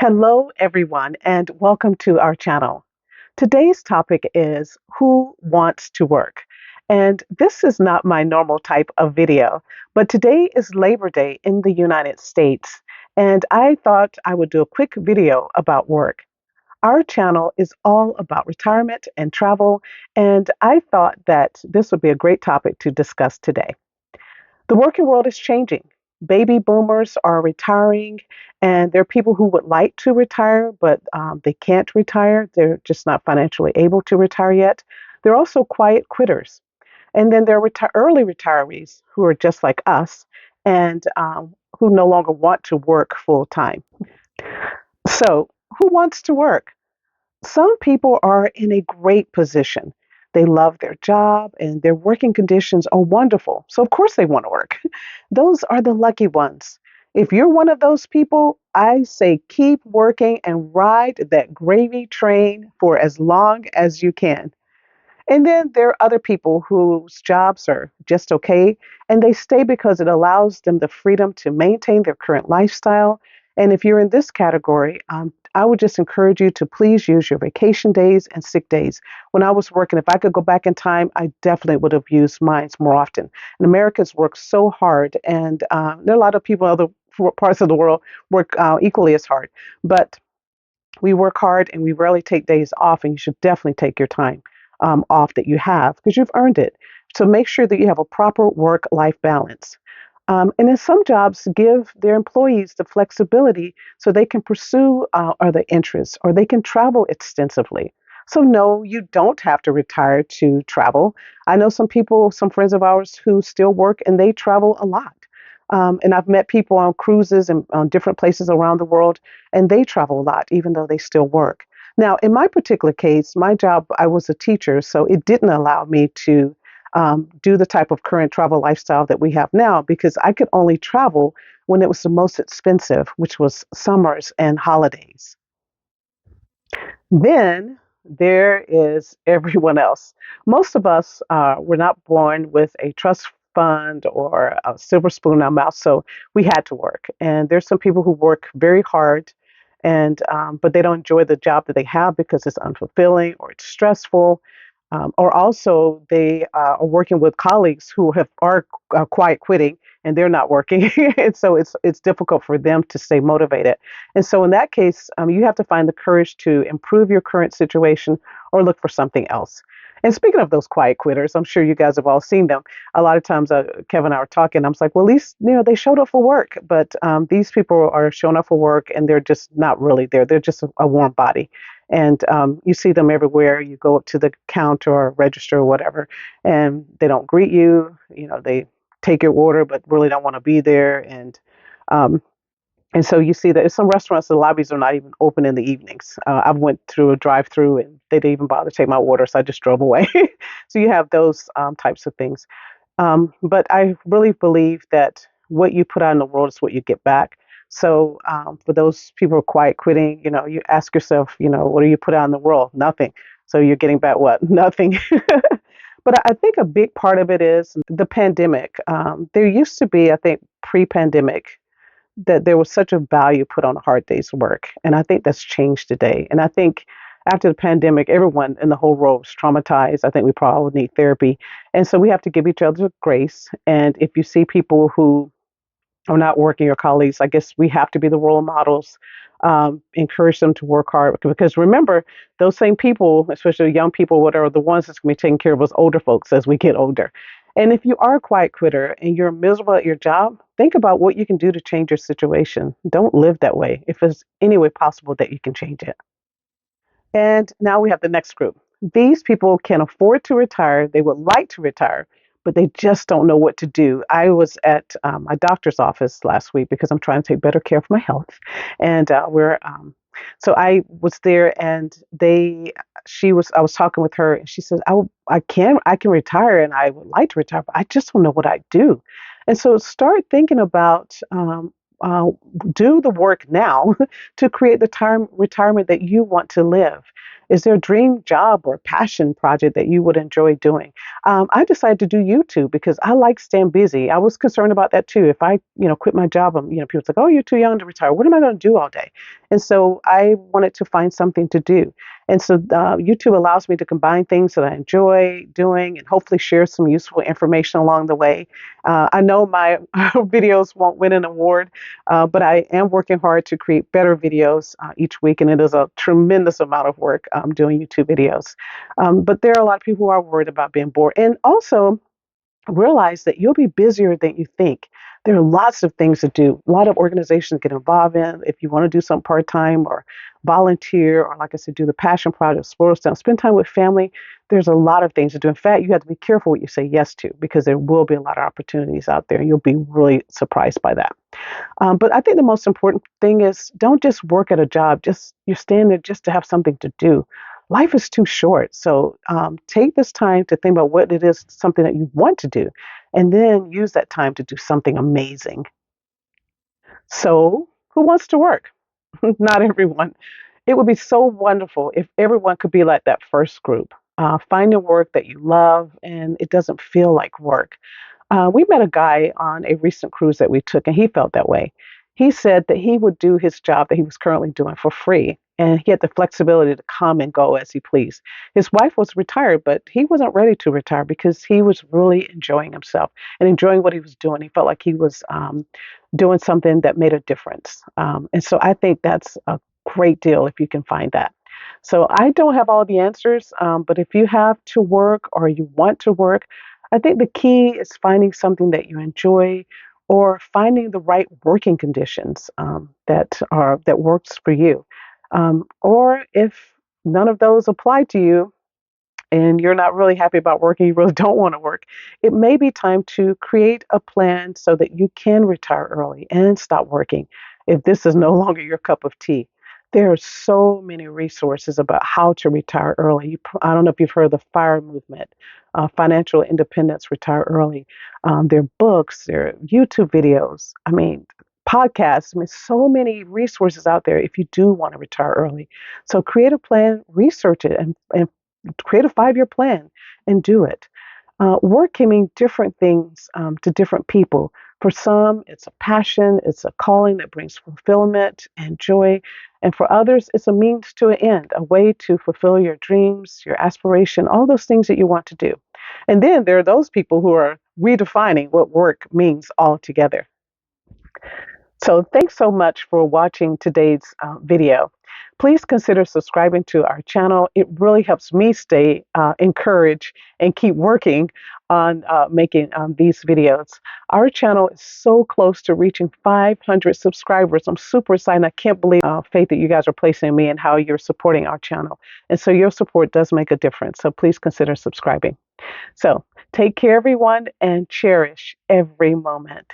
Hello, everyone, and welcome to our channel. Today's topic is Who Wants to Work? And this is not my normal type of video, but today is Labor Day in the United States, and I thought I would do a quick video about work. Our channel is all about retirement and travel, and I thought that this would be a great topic to discuss today. The working world is changing. Baby boomers are retiring, and there are people who would like to retire, but they can't retire. They're just not financially able to retire yet. There are also quiet quitters. And then there are early retirees who are just like us and who no longer want to work full time. So, who wants to work? Some people are in a great position. They love their job and their working conditions are wonderful. So, of course, they want to work. Those are the lucky ones. If you're one of those people, I say keep working and ride that gravy train for as long as you can. And then there are other people whose jobs are just okay, and they stay because it allows them the freedom to maintain their current lifestyle. And if you're in this category, I would just encourage you to please use your vacation days and sick days. When I was working, if I could go back in time, I definitely would have used mine more often. And Americans work so hard, and there are a lot of people in other parts of the world work equally as hard. But we work hard and we rarely take days off, and you should definitely take your time off that you have because you've earned it. So make sure that you have a proper work life balance. And then some jobs give their employees the flexibility so they can pursue other interests or they can travel extensively. So, no, you don't have to retire to travel. I know some people, some friends of ours who still work and they travel a lot. And I've met people on cruises and on different places around the world, and they travel a lot, even though they still work. Now, in my particular case, my job, I was a teacher, so it didn't allow me to do the type of current travel lifestyle that we have now because I could only travel when it was the most expensive, which was summers and holidays. Then there is everyone else. Most of us were not born with a trust fund or a silver spoon in our mouth, so we had to work. And there's some people who work very hard, and but they don't enjoy the job that they have because it's unfulfilling or it's stressful. Or also they are working with colleagues who are quiet quitting and they're not working, and so it's difficult for them to stay motivated. And so in that case, you have to find the courage to improve your current situation or look for something else. And speaking of those quiet quitters, I'm sure you guys have all seen them. A lot of times, Kevin and I were talking. I was like, well, at least they showed up for work, but these people are showing up for work and they're just not really there. They're just a warm body, and you see them everywhere. You go up to the counter or register or whatever, and they don't greet you. They take your order, but really don't want to be there, um, and so you see that in some restaurants, the lobbies are not even open in the evenings. I went through a drive-through and they didn't even bother to take my order, so I just drove away. So you have those types of things. But I really believe that what you put out in the world is what you get back. So for those people who are quiet quitting, you ask yourself, what do you put out in the world? Nothing. So you're getting back what? Nothing. But I think a big part of it is the pandemic. There used to be, I think, pre-pandemic, that there was such a value put on a hard day's work. And I think that's changed today. And I think after the pandemic, everyone in the whole world was traumatized. I think we probably need therapy. And so we have to give each other grace. And if you see people who are not working, your colleagues, I guess we have to be the role models, encourage them to work hard. Because remember, those same people, especially young people, what are the ones that's going to be taking care of us older folks as we get older. And if you are a quiet quitter and you're miserable at your job, think about what you can do to change your situation. Don't live that way if there's any way possible that you can change it. And now we have the next group. These people can afford to retire. They would like to retire, but they just don't know what to do. I was at my doctor's office last week because I'm trying to take better care of my health, and so I was there, and I was talking with her, and she said, I can retire, and I would like to retire, but I just don't know what I do. And so start thinking about do the work now to create the time retirement that you want to live. Is there a dream job or passion project that you would enjoy doing? I decided to do YouTube because I like staying busy. I was concerned about that too. If I, quit my job, people say, "Oh, you're too young to retire. What am I going to do all day?" And so I wanted to find something to do. And so YouTube allows me to combine things that I enjoy doing and hopefully share some useful information along the way. I know my videos won't win an award, but I am working hard to create better videos each week, and it is a tremendous amount of work doing YouTube videos. But there are a lot of people who are worried about being bored. And also, realize that you'll be busier than you think. There are lots of things to do, a lot of organizations get involved in. If you want to do something part time or volunteer, or like I said, do the passion project, sports town, spend time with family, there's a lot of things to do. In fact, you have to be careful what you say yes to because there will be a lot of opportunities out there and you'll be really surprised by that. But I think the most important thing is don't just work at a job, just you're staying there just to have something to do. Life is too short. So take this time to think about what it is, something that you want to do, and then use that time to do something amazing. So, who wants to work? Not everyone. It would be so wonderful if everyone could be like that first group. Finding work that you love and it doesn't feel like work. We met a guy on a recent cruise that we took, and he felt that way. He said that he would do his job that he was currently doing for free, and he had the flexibility to come and go as he pleased. His wife was retired, but he wasn't ready to retire because he was really enjoying himself and enjoying what he was doing. He felt like he was doing something that made a difference. And so I think that's a great deal if you can find that. So I don't have all the answers, but if you have to work or you want to work, I think the key is finding something that you enjoy or finding the right working conditions that works for you. Or if none of those apply to you, and you're not really happy about working, you really don't want to work, it may be time to create a plan so that you can retire early and stop working if this is no longer your cup of tea. There are so many resources about how to retire early. I don't know if you've heard of the FIRE movement, Financial Independence, Retire Early. There are books, there are YouTube videos, podcasts. So many resources out there if you do want to retire early. So create a plan, research it, and create a 5-year plan and do it. Work can mean different things to different people. For some, it's a passion, it's a calling that brings fulfillment and joy. And for others, it's a means to an end, a way to fulfill your dreams, your aspiration, all those things that you want to do. And then there are those people who are redefining what work means altogether. So thanks so much for watching today's video. Please consider subscribing to our channel. It really helps me stay encouraged and keep working on making these videos. Our channel is so close to reaching 500 subscribers. I'm super excited. I can't believe faith that you guys are placing in me and how you're supporting our channel. And so your support does make a difference. So please consider subscribing. So take care, everyone, and cherish every moment.